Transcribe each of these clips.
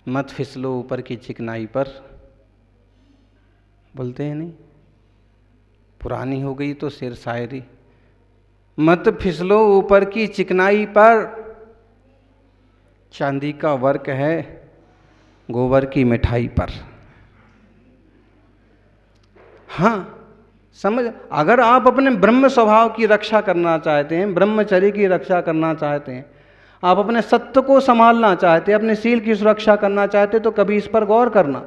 मत फिसलो ऊपर की चिकनाई पर, बोलते हैं नहीं, पुरानी हो गई तो शेर शायरी। मत फिसलो ऊपर की चिकनाई पर, चांदी का वर्क है गोबर की मिठाई पर। हाँ समझ, अगर आप अपने ब्रह्म स्वभाव की रक्षा करना चाहते हैं, ब्रह्मचर्य की रक्षा करना चाहते हैं, आप अपने सत्य को संभालना चाहते हैं, अपने शील की सुरक्षा करना चाहते हैं, तो कभी इस पर गौर करना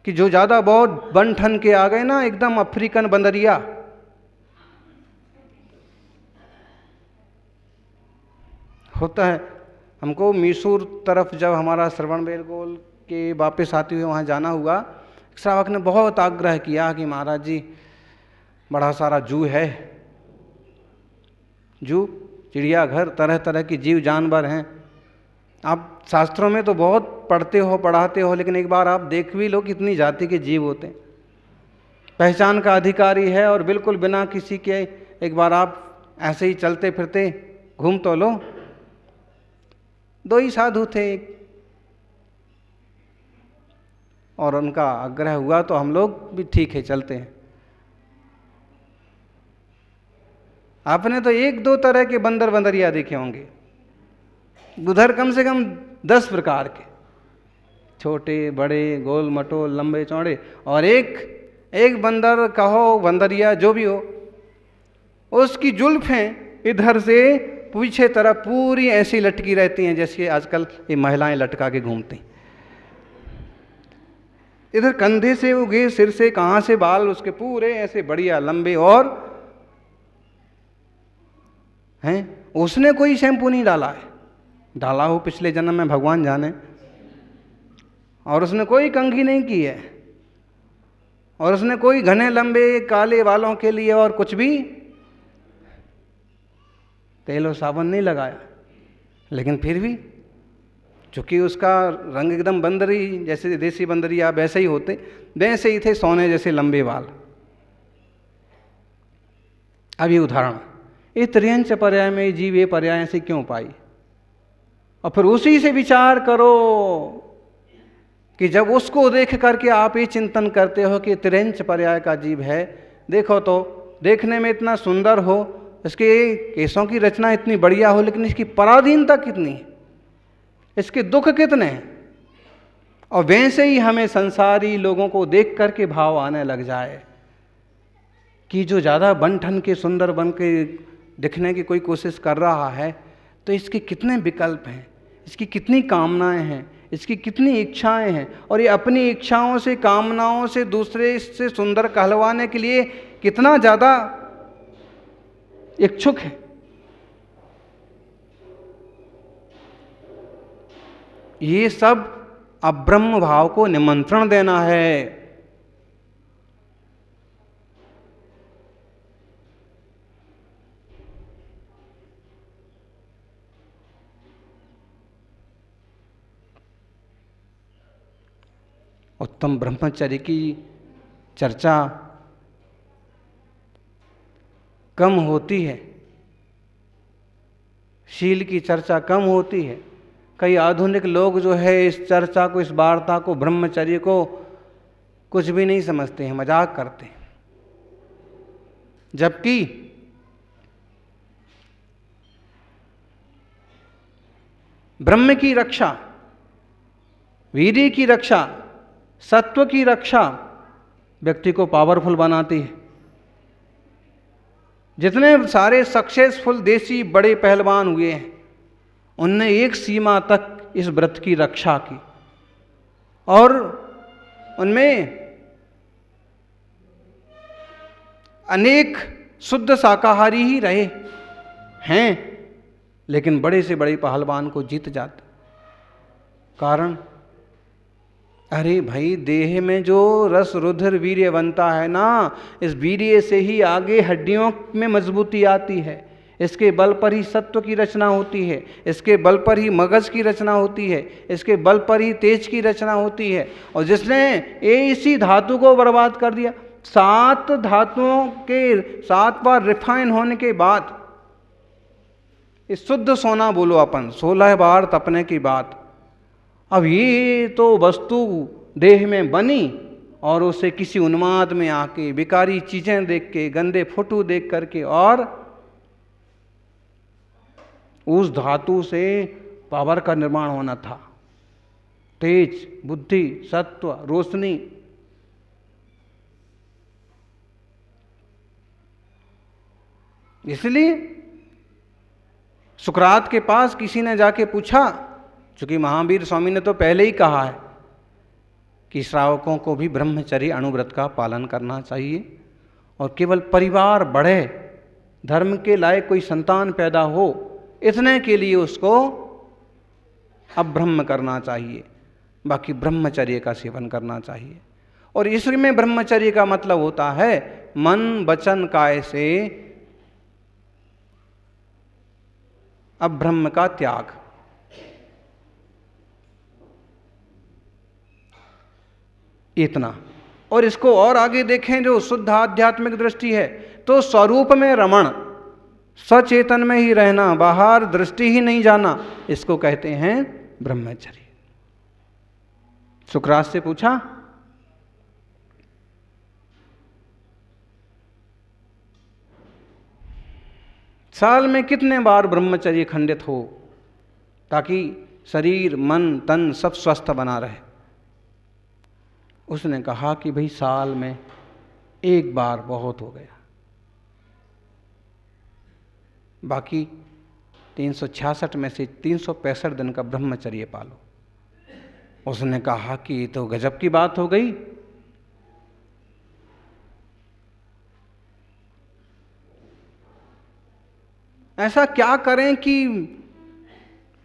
कि जो ज़्यादा बहुत बन ठन के आ गए ना, एकदम अफ्रीकन बंदरिया, होता है। हमको मैसूर तरफ जब हमारा श्रवण बेलगोल के वापस आते हुए वहाँ जाना हुआ, श्रावक ने बहुत आग्रह किया कि महाराज जी बड़ा सारा जू है, जू चिड़ियाघर, तरह तरह की जीव जानवर हैं। आप शास्त्रों में तो बहुत पढ़ते हो पढ़ाते हो, लेकिन एक बार आप देख भी लो कितनी जाति के जीव होते हैं। पहचान का अधिकारी है और बिल्कुल बिना किसी के, एक बार आप ऐसे ही चलते फिरते घूम तो लो। दो ही साधु थे, और उनका आग्रह हुआ तो हम लोग भी ठीक है चलते हैं। आपने तो एक दो तरह के बंदर बंदरिया देखे होंगे, उधर कम से कम 10 प्रकार के, छोटे बड़े गोल मटोल लंबे चौड़े, और एक बंदर कहो बंदरिया जो भी हो, उसकी जुल्फें इधर से पीछे तरफ पूरी ऐसी लटकी रहती हैं जैसे आजकल ये महिलाएं लटका के घूमती। इधर कंधे से उगे, सिर से कहाँ से बाल उसके पूरे ऐसे बढ़िया लंबे, और हैं उसने कोई शैम्पू नहीं डाला है, डाला हो पिछले जन्म में भगवान जाने, और उसने कोई कंघी नहीं की है, और उसने कोई घने लंबे काले बालों के लिए और कुछ भी तेल और साबुन नहीं लगाया। लेकिन फिर भी चूंकि उसका रंग एकदम बंदरी जैसे देसी बंदरी आप वैसे ही होते, वैसे ही थे सोने जैसे लंबे बाल। अब ये उदाहरण, ये त्रियंच पर्याय में जीव ये पर्याय से क्यों पाई, और फिर उसी से विचार करो कि जब उसको देख करके आप ये चिंतन करते हो कि त्रियंच पर्याय का जीव है, देखो तो देखने में इतना सुंदर हो, इसके केशों की रचना इतनी बढ़िया हो, लेकिन इसकी पराधीनता कितनी है, इसके दुख कितने हैं। और वैसे ही हमें संसारी लोगों को देख करके भाव आने लग जाए कि जो ज़्यादा बन ठन के सुंदर बन के दिखने की कोई कोशिश कर रहा है, तो इसके कितने विकल्प हैं, इसकी कितनी कामनाएं हैं, इसकी कितनी इच्छाएं हैं, और ये अपनी इच्छाओं से कामनाओं से दूसरे से सुंदर कहलवाने के लिए कितना ज़्यादा इच्छुक है। ये सब अब्रह्म भाव को निमंत्रण देना है। उत्तम ब्रह्मचर्य की चर्चा कम होती है, शील की चर्चा कम होती है। कई आधुनिक लोग जो है इस चर्चा को, इस वार्ता को, ब्रह्मचर्य को कुछ भी नहीं समझते हैं, मजाक करते हैं। जबकि ब्रह्म की रक्षा, वीर्य की रक्षा, सत्व की रक्षा व्यक्ति को पावरफुल बनाती है। जितने सारे सक्सेसफुल देसी बड़े पहलवान हुए हैं, उनने एक सीमा तक इस व्रत की रक्षा की, और उनमें अनेक शुद्ध शाकाहारी ही रहे हैं, लेकिन बड़े से बड़े पहलवान को जीत जाते। कारण, अरे भाई देह में जो रस रुधिर वीर्य बनता है ना, इस वीर्य से ही आगे हड्डियों में मजबूती आती है, इसके बल पर ही सत्व की रचना होती है, इसके बल पर ही मगज की रचना होती है, इसके बल पर ही तेज की रचना होती है। और जिसने इसी धातु को बर्बाद कर दिया, 7 धातुओं के 7 बार रिफाइन होने के बाद इस शुद्ध सोना बोलो अपन, 16 बार तपने की बात। अब ये तो वस्तु देह में बनी और उसे किसी उन्माद में आके बेकारी चीजें देख के, गंदे फोटो देख करके, और उस धातु से पावर का निर्माण होना था, तेज, बुद्धि, सत्व, रोशनी। इसलिए सुकरात के पास किसी ने जाके पूछा, चूंकि महावीर स्वामी ने तो पहले ही कहा है कि श्रावकों को भी ब्रह्मचर्य अणुव्रत का पालन करना चाहिए, और केवल परिवार बढ़े, धर्म के लायक कोई संतान पैदा हो, इतने के लिए उसको अब्रह्म करना चाहिए, बाकी ब्रह्मचर्य का सेवन करना चाहिए। और इसमें ब्रह्मचर्य का मतलब होता है मन वचन काय से अब्रह्म का त्याग। इतना। और इसको और आगे देखें, जो शुद्ध आध्यात्मिक दृष्टि है, तो स्वरूप में रमण, सचेतन में ही रहना, बाहर दृष्टि ही नहीं जाना, इसको कहते हैं ब्रह्मचर्य। सुकरात से पूछा, साल में कितने बार ब्रह्मचर्य खंडित हो ताकि शरीर, मन, तन सब स्वस्थ बना रहे? उसने कहा कि भाई साल में 1 बार बहुत हो गया, बाकी 366 में से 365 दिन का ब्रह्मचर्य पालो। उसने कहा कि ये तो गजब की बात हो गई। ऐसा क्या करें कि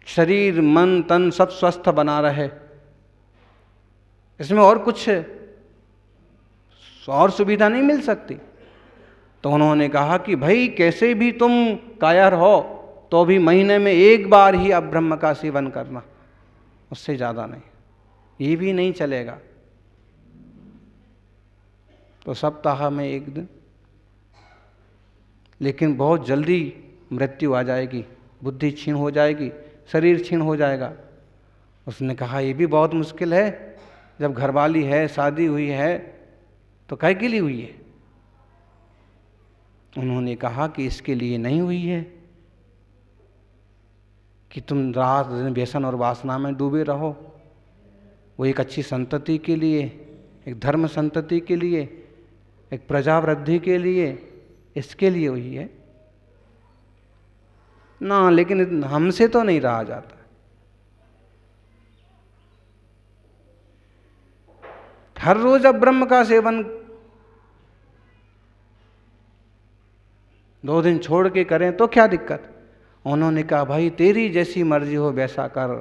शरीर, मन, तन सब स्वस्थ बना रहे? इसमें और कुछ और सुविधा नहीं मिल सकती? तो उन्होंने कहा कि भाई कैसे भी तुम कायर हो तो भी महीने में 1 बार ही अब ब्रह्म का सेवन करना, उससे ज़्यादा नहीं, ये भी नहीं चलेगा। तो सप्ताह में 1 दिन, लेकिन बहुत जल्दी मृत्यु आ जाएगी, बुद्धि क्षीण हो जाएगी, शरीर क्षीण हो जाएगा। उसने कहा ये भी बहुत मुश्किल है, जब घरवाली है, शादी हुई है, तो काहे के लिए हुई है? उन्होंने कहा कि इसके लिए नहीं हुई है कि तुम रात दिन व्यसन और वासना में डूबे रहो। वो एक अच्छी संतति के लिए, एक धर्म संतति के लिए, एक प्रजा वृद्धि के लिए, इसके लिए हुई है ना, लेकिन हमसे तो नहीं रहा जाता। हर रोज अब ब्रह्म का सेवन 2 दिन छोड़ के करें तो क्या दिक्कत? उन्होंने कहा भाई तेरी जैसी मर्जी हो वैसा कर,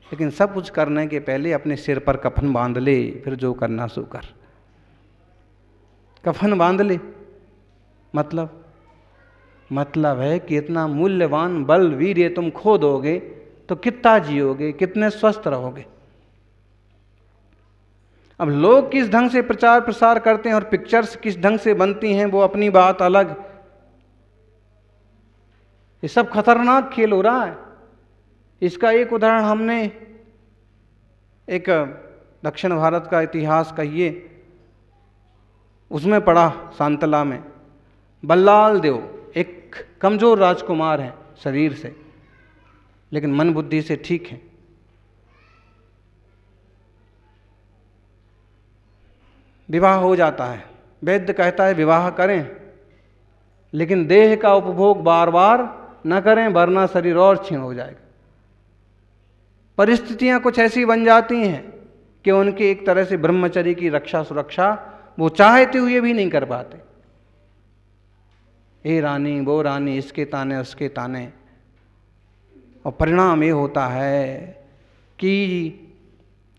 लेकिन सब कुछ करने के पहले अपने सिर पर कफन बांध ले, फिर जो करना सो कर। कफन बांध ले मतलब है कि इतना मूल्यवान बल वीर्य तुम खो दोगे तो कितना जियोगे, कितने स्वस्थ रहोगे? अब लोग किस ढंग से प्रचार प्रसार करते हैं और पिक्चर्स किस ढंग से बनती हैं, वो अपनी बात अलग। ये सब खतरनाक खेल हो रहा है। इसका एक उदाहरण हमने एक दक्षिण भारत का इतिहास कहिए उसमें पढ़ा, सांतला में। बल्लाल देव एक कमजोर राजकुमार हैं शरीर से, लेकिन मन बुद्धि से ठीक हैं। विवाह हो जाता है, वैद्य कहता है विवाह करें, लेकिन देह का उपभोग बार बार न करें वरना शरीर और क्षीण हो जाएगा। परिस्थितियां कुछ ऐसी बन जाती हैं कि उनके एक तरह से ब्रह्मचर्य की रक्षा सुरक्षा वो चाहते हुए भी नहीं कर पाते। ये रानी वो रानी, इसके ताने उसके ताने, और परिणाम ये होता है कि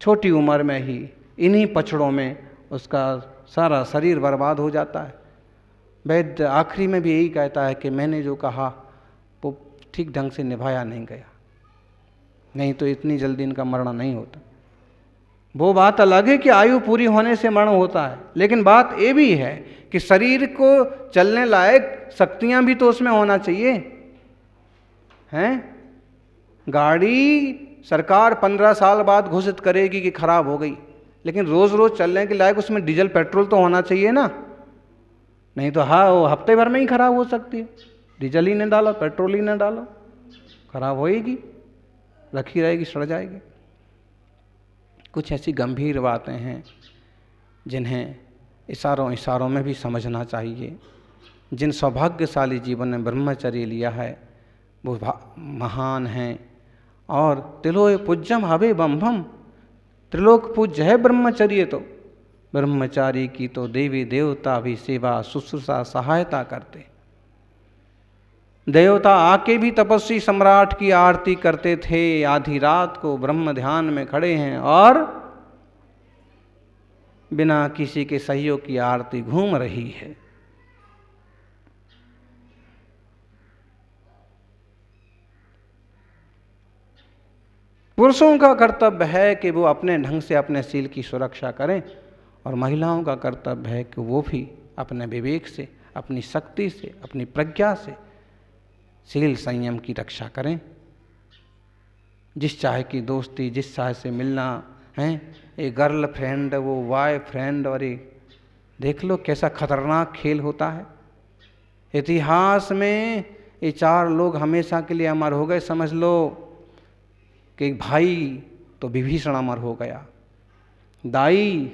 छोटी उम्र में ही इन्हीं पछड़ों में उसका सारा शरीर बर्बाद हो जाता है। वैद्य आखिरी में भी यही कहता है कि मैंने जो कहा वो ठीक ढंग से निभाया नहीं गया, नहीं तो इतनी जल्दी इनका मरण नहीं होता। वो बात अलग है कि आयु पूरी होने से मरण होता है, लेकिन बात ये भी है कि शरीर को चलने लायक शक्तियां भी तो उसमें होना चाहिए हैं। गाड़ी सरकार 15 साल बाद घोषित करेगी कि खराब हो गई, लेकिन रोज रोज चलने के लायक उसमें डीजल पेट्रोल तो होना चाहिए ना। नहीं तो हाँ, वो हफ्ते भर में ही खराब हो सकती है। डीजल ही न डालो, पेट्रोल ही न डालो, खराब होएगी, रखी रहेगी, सड़ जाएगी। कुछ ऐसी गंभीर बातें हैं जिन्हें इशारों इशारों में भी समझना चाहिए। जिन सौभाग्यशाली जीवन ने ब्रह्मचर्य लिया है वो महान हैं। और तिलोय पूज्यम हवे बम्भम, त्रिलोक पूज्य है ब्रह्मचर्य। तो ब्रह्मचारी की तो देवी देवता भी सेवा शुश्रूषा सहायता करते। देवता आके भी तपस्वी सम्राट की आरती करते थे। आधी रात को ब्रह्म ध्यान में खड़े हैं और बिना किसी के सहयोग की आरती घूम रही है। पुरुषों का कर्तव्य है कि वो अपने ढंग से अपने शील की सुरक्षा करें, और महिलाओं का कर्तव्य है कि वो भी अपने विवेक से, अपनी शक्ति से, अपनी प्रज्ञा से शील संयम की रक्षा करें। जिस चाहे की दोस्ती, जिस चाहे से मिलना है, ये गर्ल फ्रेंड, वो बॉय फ्रेंड, और ये देख लो कैसा खतरनाक खेल होता है। इतिहास में ये 4 लोग हमेशा के लिए अमर हो गए। समझ लो कि भाई तो विभीषण अमर हो गया, दाई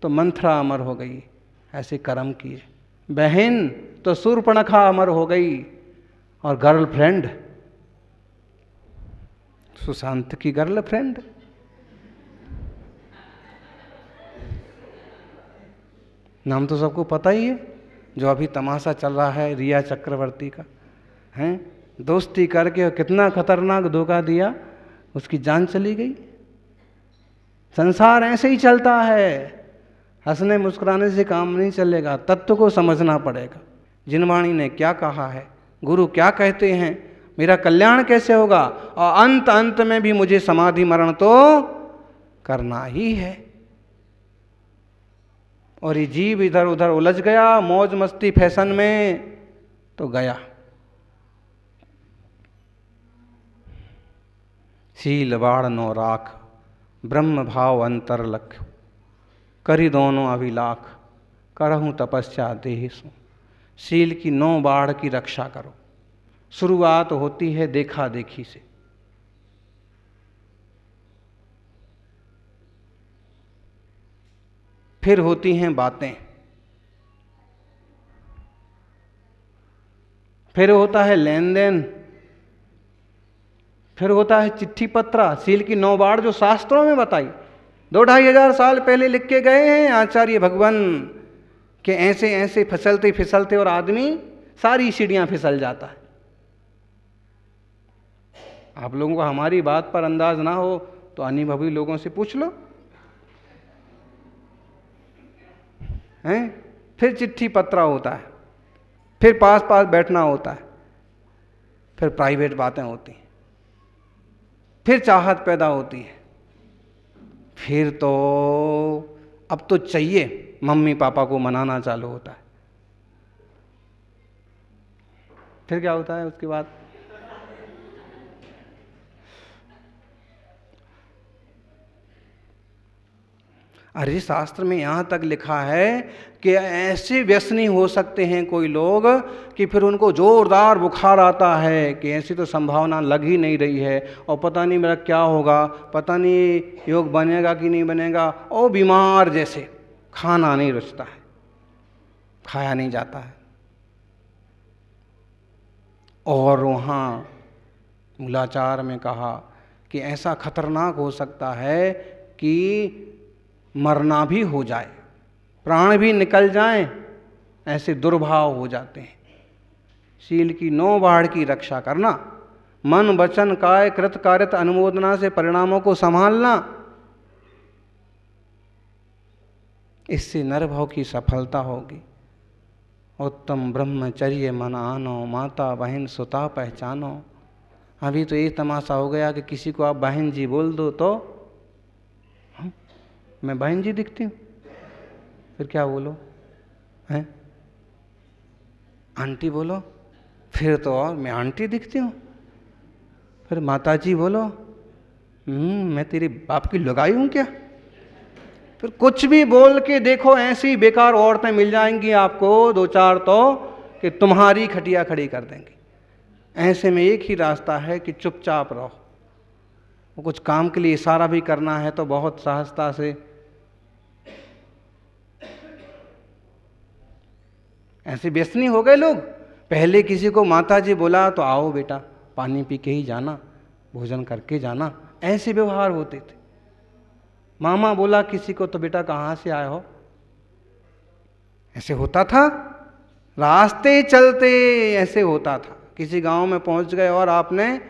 तो मंथरा अमर हो गई, ऐसे कर्म किए। बहन तो शूर्पणखा अमर हो गई, और गर्लफ्रेंड सुशांत की गर्लफ्रेंड। नाम तो सबको पता ही है, जो अभी तमाशा चल रहा है रिया चक्रवर्ती का, हैं? दोस्ती करके कितना खतरनाक धोखा दिया, उसकी जान चली गई। संसार ऐसे ही चलता है, हंसने मुस्कुराने से काम नहीं चलेगा, तत्व को समझना पड़ेगा। जिनवाणी ने क्या कहा है, गुरु क्या कहते हैं, मेरा कल्याण कैसे होगा, और अंत अंत में भी मुझे समाधि मरण तो करना ही है। और ये जीव इधर उधर उलझ गया मौज मस्ती फैशन में, तो गया। शील बाढ़ नो राख, ब्रह्म भाव अंतर लख, करी दोनों अभिलाख, करहूँ तपस्या देह सो। शील की 9 बाढ़ की रक्षा करो। शुरुआत होती है देखा देखी से, फिर होती हैं बातें, फिर होता है लेन देन, फिर होता है चिट्ठी पत्रा। शील की 9 बाढ़ जो शास्त्रों में बताई, 2-2.5 हजार साल पहले लिख के गए हैं आचार्य भगवान कि ऐसे ऐसे फिसलते फिसलते और आदमी सारी सीढ़ियां फिसल जाता है। आप लोगों को हमारी बात पर अंदाज ना हो तो अनुभवी लोगों से पूछ लो, हैं? फिर चिट्ठी पत्रा होता है, फिर पास पास बैठना होता है, फिर प्राइवेट बातें होती हैं, फिर चाहत पैदा होती है, फिर तो अब तो चाहिए मम्मी पापा को मनाना चालू होता है। फिर क्या होता है उसके बाद? अरे शास्त्र में यहाँ तक लिखा है कि ऐसे व्यसनी हो सकते हैं कोई लोग कि फिर उनको जोरदार बुखार आता है कि ऐसी तो संभावना लग ही नहीं रही है, और पता नहीं मेरा क्या होगा, पता नहीं योग बनेगा कि नहीं बनेगा, और बीमार जैसे, खाना नहीं रुचता है, खाया नहीं जाता है। और वहाँ मूलाचार में कहा कि ऐसा खतरनाक हो सकता है कि मरना भी हो जाए, प्राण भी निकल जाएं, ऐसे दुर्भाव हो जाते हैं। शील की 9 बाढ़ की रक्षा करना, मन वचन काय कृत कार्यत अनुमोदना से परिणामों को संभालना, इससे नरभव की सफलता होगी। उत्तम ब्रह्मचर्य मन आनो, माता बहन सुता पहचानो। अभी तो ये तमाशा हो गया कि किसी को आप बहन जी बोल दो तो मैं बहन जी दिखती हूँ? फिर क्या बोलो? हैं? आंटी बोलो? फिर तो और मैं आंटी दिखती हूँ? फिर माता जी बोलो? मैं तेरी बाप की लगाई हूँ क्या? फिर कुछ भी बोल के देखो, ऐसी बेकार औरतें मिल जाएंगी आपको दो चार तो, कि तुम्हारी खटिया खड़ी कर देंगी। ऐसे में एक ही रास्ता है कि चुपचाप रहो। वो कुछ काम के लिए इशारा भी करना है तो बहुत सहजता से, ऐसे व्यसनी हो गए लोग। पहले किसी को माता जी बोला तो आओ बेटा पानी पी के ही जाना, भोजन करके जाना, ऐसे व्यवहार होते थे। मामा बोला किसी को तो बेटा कहाँ से आए हो, ऐसे होता था। रास्ते चलते ऐसे होता था। किसी गांव में पहुंच गए और आपने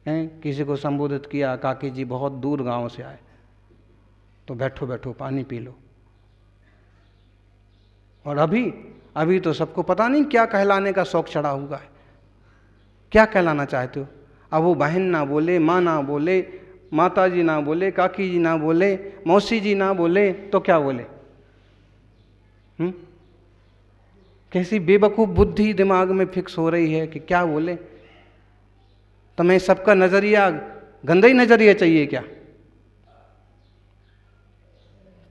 किसी को संबोधित किया, काकी जी बहुत दूर गांव से आए, तो बैठो बैठो पानी पी लो। और अभी तो सबको पता नहीं क्या कहलाने का शौक चढ़ा हुआ है। क्या कहलाना चाहते हो? अब वो बहन ना बोले, माँ ना बोले, माता जी ना बोले, काकी जी ना बोले, मौसी जी ना बोले, तो क्या बोले? कैसी बेवकूफ़ बुद्धि दिमाग में फिक्स हो रही है कि क्या बोले। तुम्हें सबका नजरिया गंदा ही नजरिया चाहिए क्या?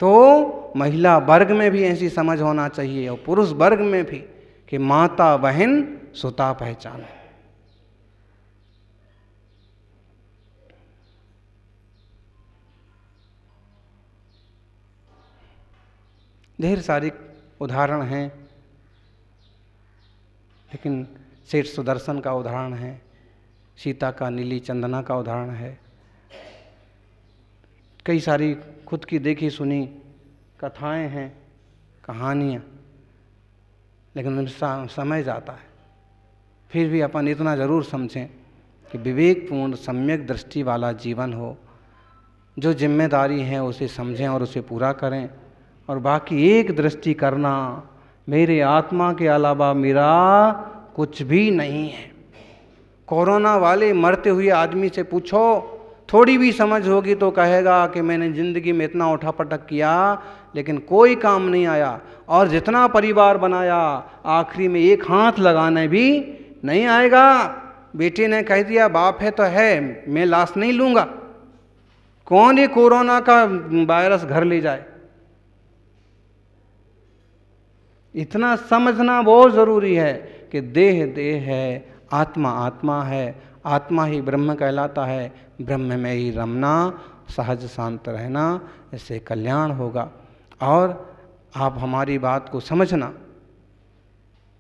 तो महिला वर्ग में भी ऐसी समझ होना चाहिए और पुरुष वर्ग में भी कि माता बहन सुता पहचान। ढेर सारी उदाहरण हैं, लेकिन सेठ सुदर्शन का उदाहरण है, सीता का नीली चंदना का उदाहरण है, कई सारी खुद की देखी सुनी कथाएं हैं, कहानियाँ, लेकिन उनमें समय जाता है। फिर भी अपन इतना ज़रूर समझें कि विवेकपूर्ण सम्यक दृष्टि वाला जीवन हो, जो जिम्मेदारी है उसे समझें और उसे पूरा करें, और बाकी एक दृष्टि करना मेरे आत्मा के अलावा मेरा कुछ भी नहीं है। कोरोना वाले मरते हुए आदमी से पूछो, थोड़ी भी समझ होगी तो कहेगा कि मैंने ज़िंदगी में इतना उठापटक किया लेकिन कोई काम नहीं आया, और जितना परिवार बनाया आखिरी में एक हाथ लगाने भी नहीं आएगा। बेटे ने कह दिया बाप है तो है, मैं लाश नहीं लूँगा। कौन ये कोरोना का वायरस घर ले जाए? इतना समझना बहुत ज़रूरी है कि देह देह है, आत्मा आत्मा है, आत्मा ही ब्रह्म कहलाता है, ब्रह्म में ही रमना, सहज शांत रहना, इससे कल्याण होगा। और आप हमारी बात को समझना,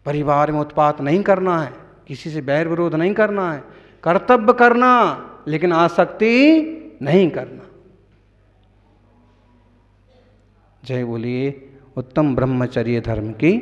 परिवार में उत्पात नहीं करना है, किसी से बैर विरोध नहीं करना है, कर्तव्य करना लेकिन आसक्ति नहीं करना। जय बोलिए उत्तम ब्रह्मचर्य धर्म की।